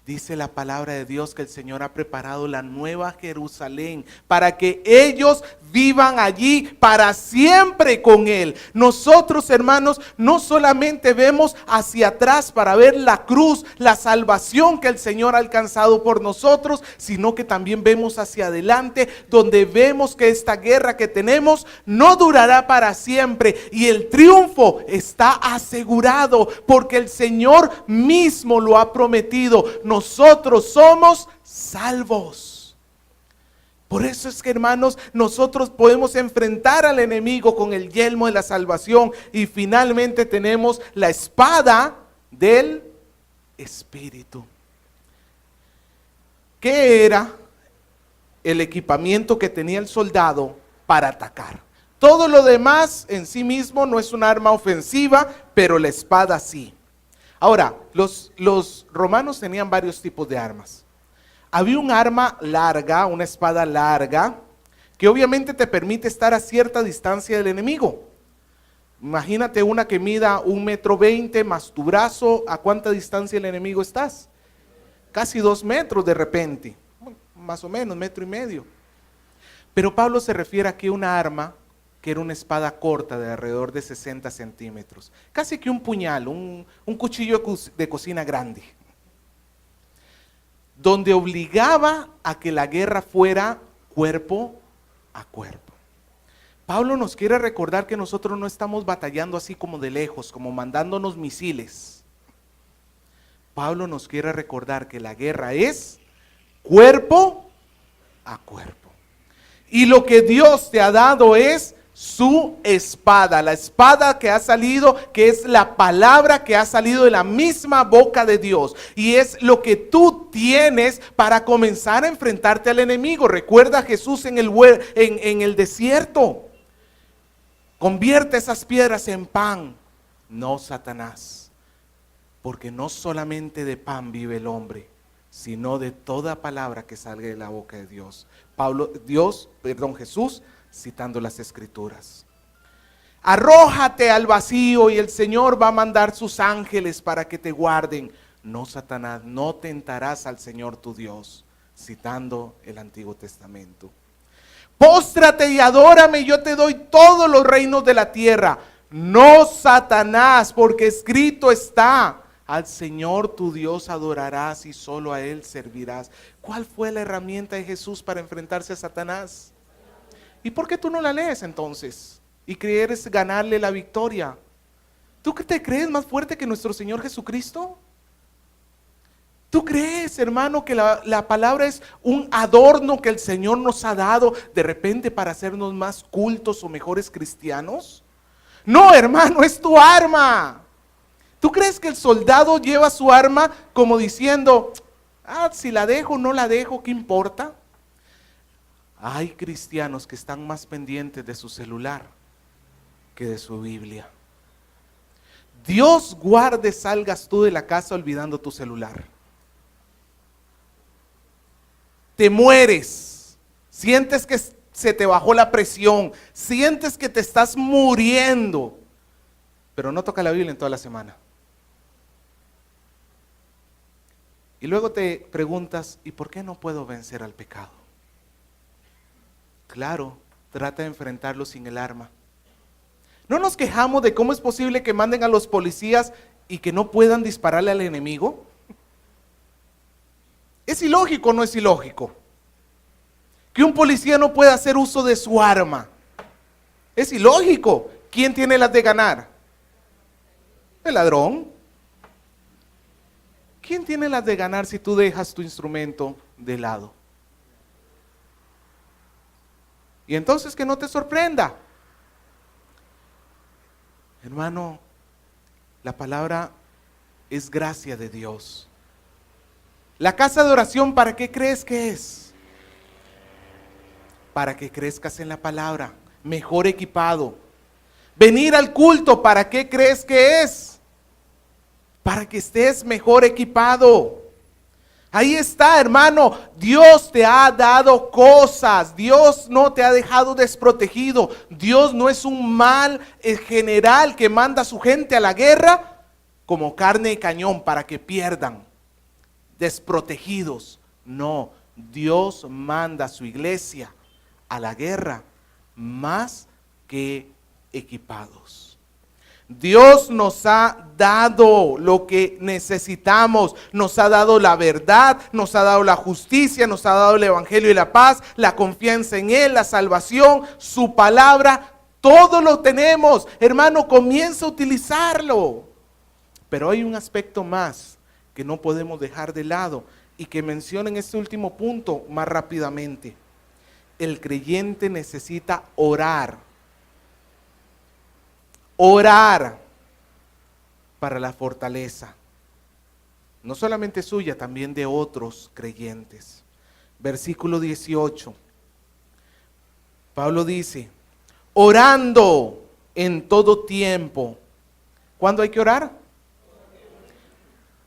Dice la palabra de Dios que el Señor ha preparado la nueva Jerusalén para que ellos vivan allí para siempre con Él. Nosotros, hermanos, no solamente vemos hacia atrás para ver la cruz, la salvación que el Señor ha alcanzado por nosotros, sino que también vemos hacia adelante, donde vemos que esta guerra que tenemos no durará para siempre y el triunfo está asegurado porque el Señor mismo lo ha prometido. Nosotros somos salvos. Por eso es que, hermanos, nosotros podemos enfrentar al enemigo con el yelmo de la salvación y finalmente tenemos la espada del Espíritu. ¿Qué era el equipamiento que tenía el soldado para atacar? Todo lo demás en sí mismo no es un arma ofensiva, pero la espada sí. Ahora, los romanos tenían varios tipos de armas. Había un arma larga, una espada larga, que obviamente te permite estar a cierta distancia del enemigo. Imagínate una que mida 1,20 m más tu brazo, ¿a cuánta distancia del enemigo estás? Casi 2 metros de repente, más o menos, 1,5 m. Pero Pablo se refiere aquí a una arma que era una espada corta de alrededor de 60 centímetros, casi que un puñal, un cuchillo de cocina grande, donde obligaba a que la guerra fuera cuerpo a cuerpo. Pablo nos quiere recordar que nosotros no estamos batallando así como de lejos, como mandándonos misiles. Pablo nos quiere recordar que la guerra es cuerpo a cuerpo. Y lo que Dios te ha dado es su espada, la espada que ha salido, que es la palabra que ha salido de la misma boca de Dios. Y es lo que tú tienes para comenzar a enfrentarte al enemigo. Recuerda a Jesús en el desierto. Convierte esas piedras en pan. No, Satanás. Porque no solamente de pan vive el hombre, sino de toda palabra que salga de la boca de Dios. Jesús citando las escrituras. Arrójate al vacío y el Señor va a mandar sus ángeles para que te guarden. No, Satanás, no tentarás al Señor tu Dios, citando el Antiguo Testamento. Póstrate y adórame, yo te doy todos los reinos de la tierra. No, Satanás, porque escrito está: al Señor tu Dios adorarás y solo a Él servirás. ¿Cuál fue la herramienta de Jesús para enfrentarse a Satanás? ¿Y por qué tú no la lees entonces? Y quieres ganarle la victoria. ¿Tú te crees más fuerte que nuestro Señor Jesucristo? ¿Tú crees, hermano, que la palabra es un adorno que el Señor nos ha dado de repente para hacernos más cultos o mejores cristianos? No, hermano, es tu arma. ¿Tú crees que el soldado lleva su arma como diciendo, si la dejo o no la dejo, ¿qué importa? Hay cristianos que están más pendientes de su celular que de su Biblia. Dios guarde salgas tú de la casa olvidando tu celular. te mueres, sientes que se te bajó la presión, sientes que te estás muriendo, pero no toca la Biblia en toda la semana. Y luego te preguntas, ¿y por qué no puedo vencer al pecado? Claro, trata de enfrentarlo sin el arma. ¿No nos quejamos de cómo es posible que manden a los policías y que no puedan dispararle al enemigo? ¿Es ilógico o no es ilógico? Que un policía no pueda hacer uso de su arma. Es ilógico. ¿Quién tiene las de ganar? El ladrón. ¿Quién tiene las de ganar si tú dejas tu instrumento de lado? Y entonces que no te sorprenda. Hermano, la palabra es gracia de Dios. La casa de oración, ¿para qué crees que es? Para que crezcas en la palabra, mejor equipado. Venir al culto, ¿para qué crees que es? Para que estés mejor equipado. Ahí está, hermano, Dios te ha dado cosas, Dios no te ha dejado desprotegido, Dios no es un mal general que manda a su gente a la guerra como carne de cañón para que pierdan, desprotegidos. No, Dios manda a su iglesia a la guerra más que equipados. Dios nos ha dado lo que necesitamos, nos ha dado la verdad, nos ha dado la justicia, nos ha dado el evangelio y la paz, la confianza en Él, la salvación, su palabra, todo lo tenemos. Hermano, comienza a utilizarlo. Pero hay un aspecto más que no podemos dejar de lado y que menciono en este último punto más rápidamente. El creyente necesita orar. Orar para la fortaleza, no solamente suya, también de otros creyentes. Versículo 18, Pablo dice, orando en todo tiempo. ¿Cuándo hay que orar?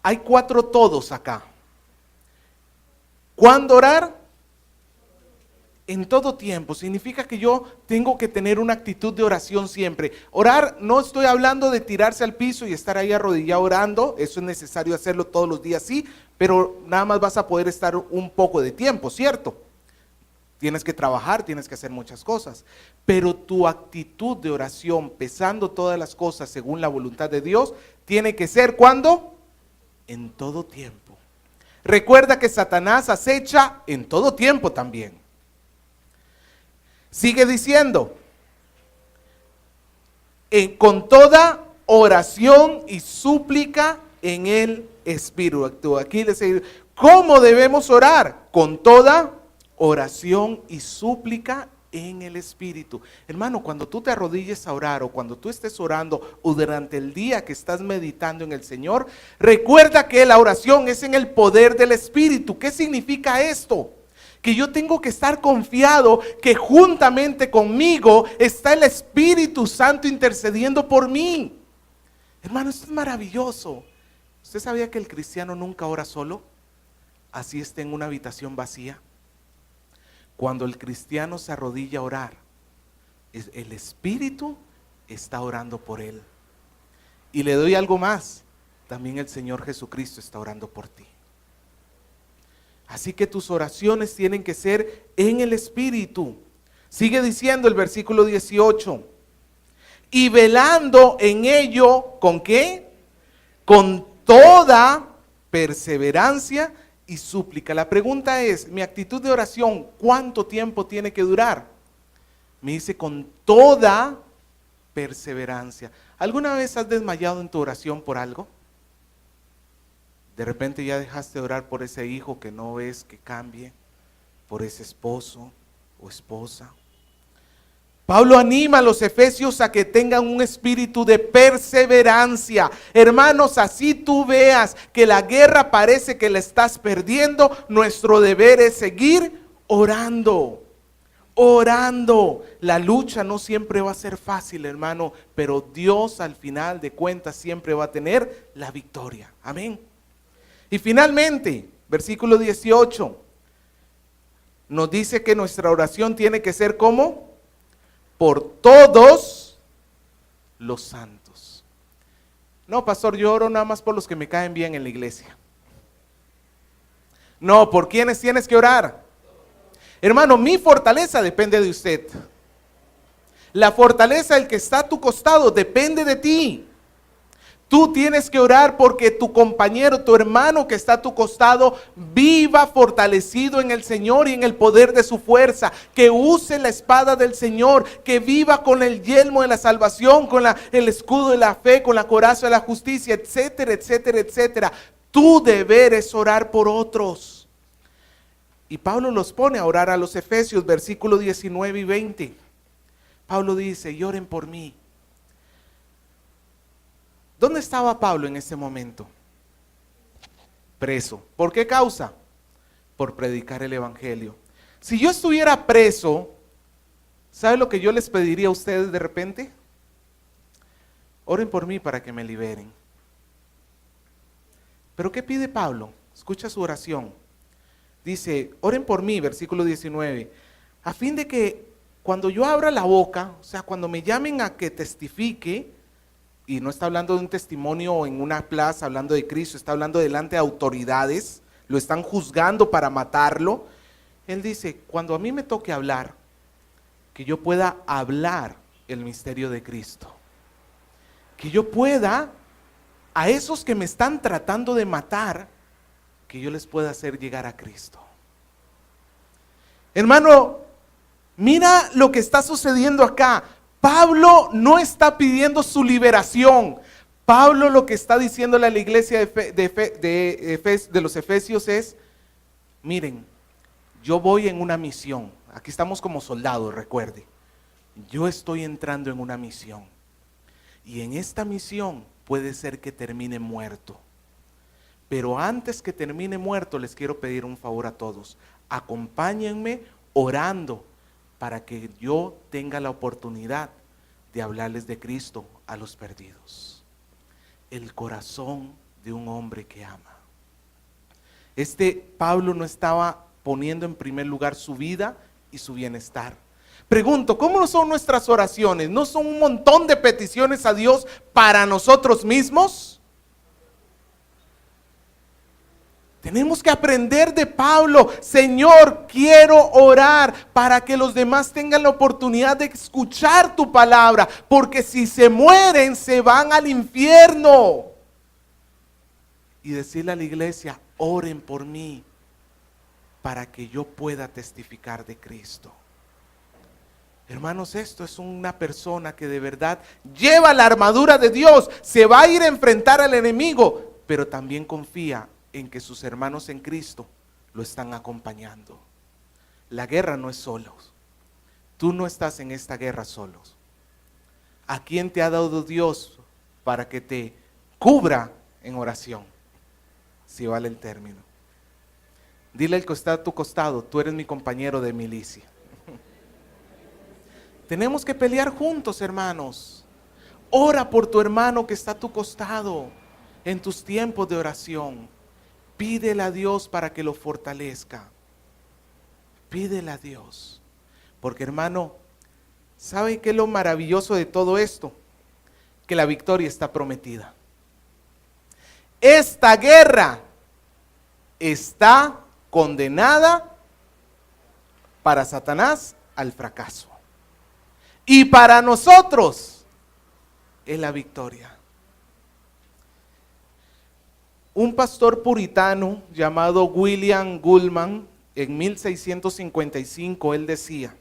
Hay 4 todos acá. ¿Cuándo orar? En todo tiempo. Significa que yo tengo que tener una actitud de oración siempre. Orar, no estoy hablando de tirarse al piso y estar ahí arrodillado orando. Eso es necesario hacerlo todos los días, sí, pero nada más vas a poder estar un poco de tiempo, ¿cierto? Tienes que trabajar, tienes que hacer muchas cosas. Pero tu actitud de oración, pesando todas las cosas según la voluntad de Dios, tiene que ser, ¿cuándo? En todo tiempo. Recuerda que Satanás acecha en todo tiempo también. Sigue diciendo, con toda oración y súplica en el Espíritu. Aquí les digo, ¿cómo debemos orar? Con toda oración y súplica en el Espíritu. Hermano, cuando tú te arrodilles a orar o cuando tú estés orando o durante el día que estás meditando en el Señor, recuerda que la oración es en el poder del Espíritu. ¿Qué significa esto? Que yo tengo que estar confiado que juntamente conmigo está el Espíritu Santo intercediendo por mí. Hermano, esto es maravilloso. ¿Usted sabía que el cristiano nunca ora solo? Así está en una habitación vacía. Cuando el cristiano se arrodilla a orar, el Espíritu está orando por él. Y le doy algo más, también el Señor Jesucristo está orando por ti. Así que tus oraciones tienen que ser en el Espíritu. Sigue diciendo el versículo 18. Y velando en ello, ¿con qué? Con toda perseverancia y súplica. La pregunta es, mi actitud de oración, ¿cuánto tiempo tiene que durar? Me dice, con toda perseverancia. ¿Alguna vez has desmayado en tu oración por algo? De repente ya dejaste de orar por ese hijo que no ves que cambie, por ese esposo o esposa. Pablo anima a los efesios a que tengan un espíritu de perseverancia. Hermanos, así tú veas que la guerra parece que la estás perdiendo, nuestro deber es seguir orando. Orando. La lucha no siempre va a ser fácil, hermano, pero Dios al final de cuentas siempre va a tener la victoria. Amén. Y finalmente, versículo 18, nos dice que nuestra oración tiene que ser como por todos los santos. No, pastor, yo oro nada más por los que me caen bien en la iglesia. No, ¿por quiénes tienes que orar? Hermano, mi fortaleza depende de usted. La fortaleza del que está a tu costado depende de ti. Tú tienes que orar porque tu compañero, tu hermano que está a tu costado, viva fortalecido en el Señor y en el poder de su fuerza, que use la espada del Señor, que viva con el yelmo de la salvación, con el escudo de la fe, con la coraza de la justicia, etcétera, etcétera, etcétera. Tu deber es orar por otros. Y Pablo los pone a orar a los Efesios, versículos 19 y 20. Pablo dice, y oren por mí. ¿Dónde estaba Pablo en ese momento? Preso. ¿Por qué causa? Por predicar el evangelio. Si yo estuviera preso, ¿sabe lo que yo les pediría a ustedes de repente? Oren por mí para que me liberen. ¿Pero qué pide Pablo? Escucha su oración. Dice, oren por mí, versículo 19, a fin de que cuando yo abra la boca, o sea, cuando me llamen a que testifique, y no está hablando de un testimonio en una plaza, hablando de Cristo, está hablando delante de autoridades, lo están juzgando para matarlo. Él dice, cuando a mí me toque hablar, que yo pueda hablar el misterio de Cristo. Que yo pueda, a esos que me están tratando de matar, que yo les pueda hacer llegar a Cristo. Hermano, mira lo que está sucediendo acá. Pablo no está pidiendo su liberación. Pablo lo que está diciéndole a la iglesia de los Efesios es, miren, yo voy en una misión. Aquí estamos como soldados, recuerde. Yo estoy entrando en una misión. Y en esta misión puede ser que termine muerto. Pero antes que termine muerto, les quiero pedir un favor a todos. Acompáñenme orando para que yo tenga la oportunidad de hablarles de Cristo a los perdidos. El corazón de un hombre que ama. Pablo no estaba poniendo en primer lugar su vida y su bienestar. Pregunto, ¿cómo son nuestras oraciones? ¿No son un montón de peticiones a Dios para nosotros mismos? Tenemos que aprender de Pablo. Señor, quiero orar para que los demás tengan la oportunidad de escuchar tu palabra, porque si se mueren, se van al infierno. Y decirle a la iglesia, oren por mí, para que yo pueda testificar de Cristo. Hermanos, esto es una persona que de verdad lleva la armadura de Dios, se va a ir a enfrentar al enemigo, pero también confía en que sus hermanos en Cristo lo están acompañando. La guerra no es solos. Tú no estás en esta guerra solos. ¿A quién te ha dado Dios para que te cubra en oración? Si vale el término. Dile al que está a tu costado, tú eres mi compañero de milicia. Tenemos que pelear juntos, hermanos. Ora por tu hermano que está a tu costado en tus tiempos de oración. Pídele a Dios para que lo fortalezca. Pídele a Dios. Porque, hermano, ¿sabe qué es lo maravilloso de todo esto? Que la victoria está prometida. Esta guerra está condenada para Satanás al fracaso. Y para nosotros es la victoria. Un pastor puritano llamado William Goodman, en 1655, él decía,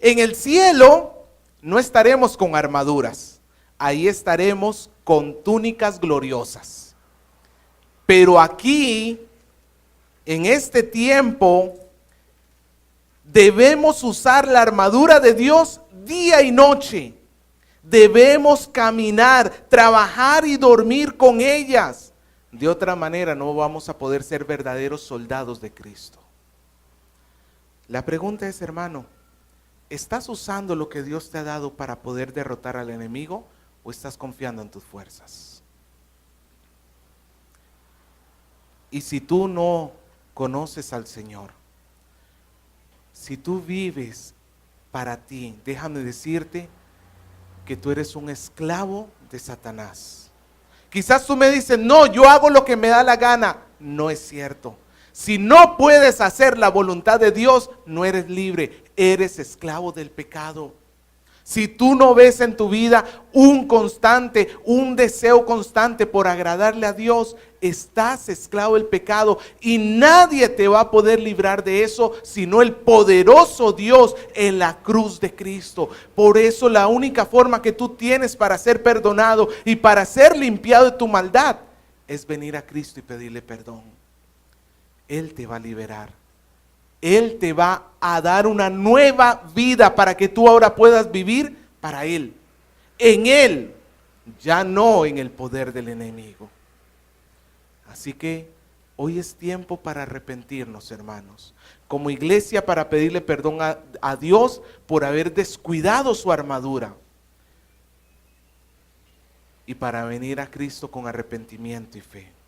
en el cielo no estaremos con armaduras, ahí estaremos con túnicas gloriosas. Pero aquí, en este tiempo, debemos usar la armadura de Dios día y noche. Debemos caminar, trabajar y dormir con ellas. De otra manera no vamos a poder ser verdaderos soldados de Cristo. La pregunta es, hermano, ¿estás usando lo que Dios te ha dado para poder derrotar al enemigo o estás confiando en tus fuerzas? Y si tú no conoces al Señor, Si tú vives para ti, déjame decirte que tú eres un esclavo de Satanás. Quizás tú me dices, no, yo hago lo que me da la gana. No es cierto. Si no puedes hacer la voluntad de Dios, no eres libre, eres esclavo del pecado. Si tú no ves en tu vida un deseo constante por agradarle a Dios, estás esclavo del pecado y nadie te va a poder librar de eso sino el poderoso Dios en la cruz de Cristo. Por eso la única forma que tú tienes para ser perdonado y para ser limpiado de tu maldad es venir a Cristo y pedirle perdón. Él te va a liberar. Él te va a dar una nueva vida para que tú ahora puedas vivir para Él. En Él, ya no en el poder del enemigo. Así que hoy es tiempo para arrepentirnos, hermanos. Como iglesia, para pedirle perdón a Dios por haber descuidado su armadura. Y para venir a Cristo con arrepentimiento y fe.